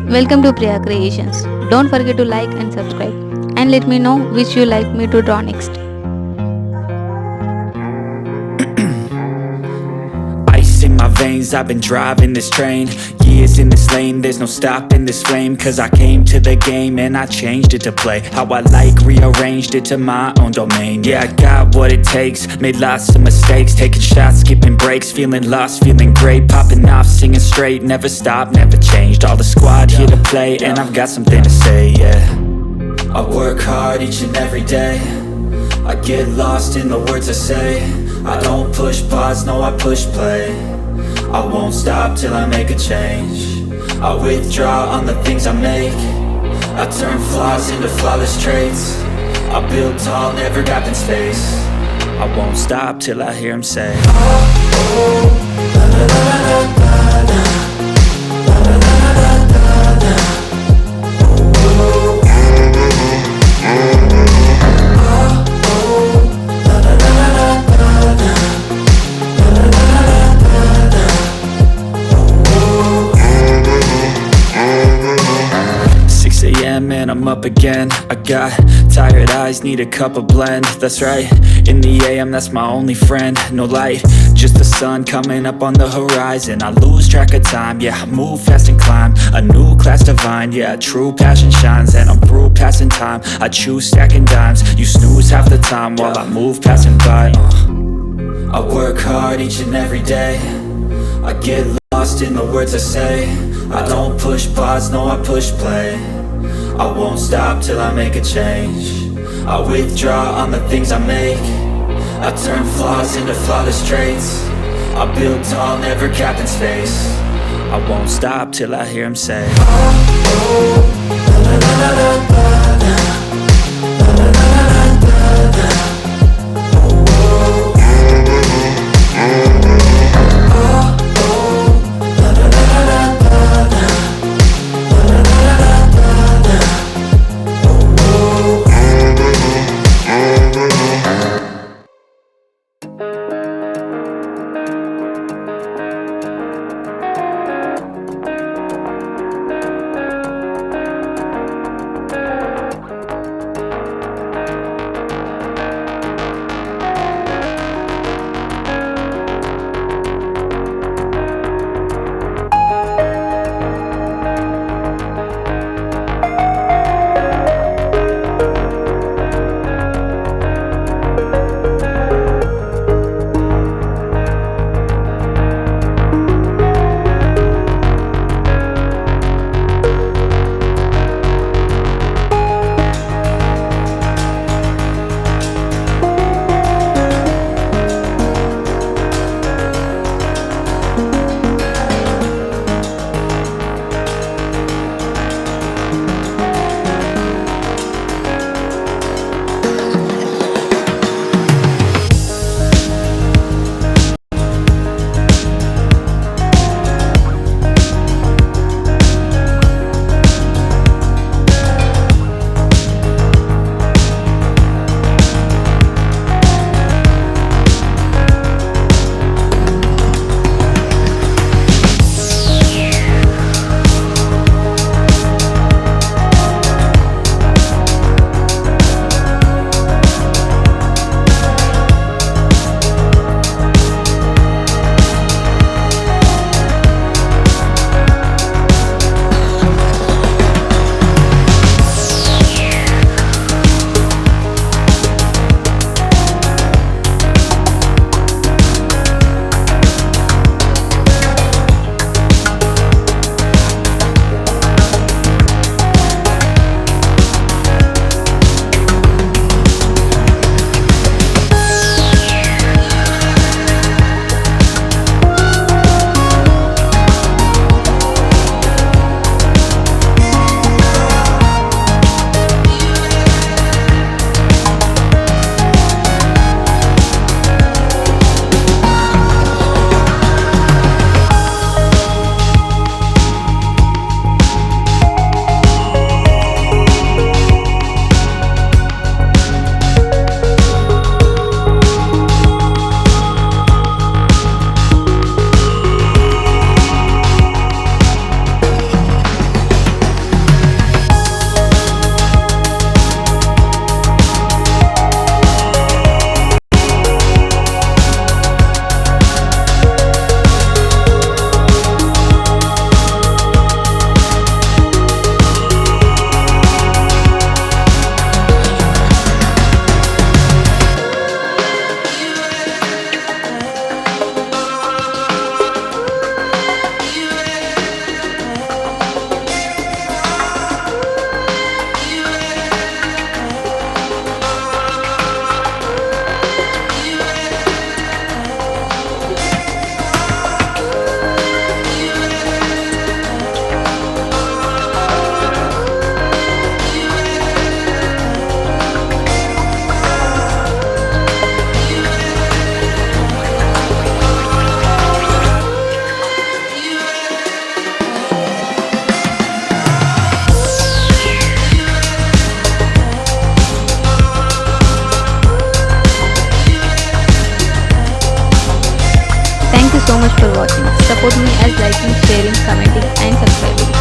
Welcome to Priya Creations. Don't forget to like and subscribe and let me know which you like me to draw next. Ice in my veins, I've been driving this train. Years in this lane, there's no stopping this flame. Cause I came to the game and I changed it to play how I like, rearranged it to my own domain. Yeah, I got what it takes, made lots of mistakes, taking shots, skipping breaks, feeling lost, feeling great, popping off, singing straight, never stopped, never changed. All the squad here to play and I've got something to say, yeah. I work hard each and every day, I get lost in the words I say. I don't push pause, no, I push play. I won't stop till I make a change. I withdraw on the things I make. I turn flaws into flawless traits. I build tall, never gap in space. I won't stop till I hear him say, oh, oh, la la la la la la, la la la la la la, oh, oh. And I'm up again. I got tired eyes, need a cup of blend. That's right, in the AM, that's my only friend. No light, just the sun coming up on the horizon. I lose track of time, yeah, I move fast and climb a new class divine, yeah, true passion shines. And I'm through passing time, I choose stacking dimes. You snooze half the time while I move passing by. I work hard each and every day, I get lost in the words I say. I don't push pause, no, I push play. I won't stop till I make a change. I withdraw on the things I make. I turn flaws into flawless traits. I build tall, never capped in space. I won't stop till I hear him say, oh, oh, la la la la la la, la la la la la la, oh, oh, la la la la la la, la la la la la. Thank you so much for watching. Support me as liking, sharing, commenting and subscribing.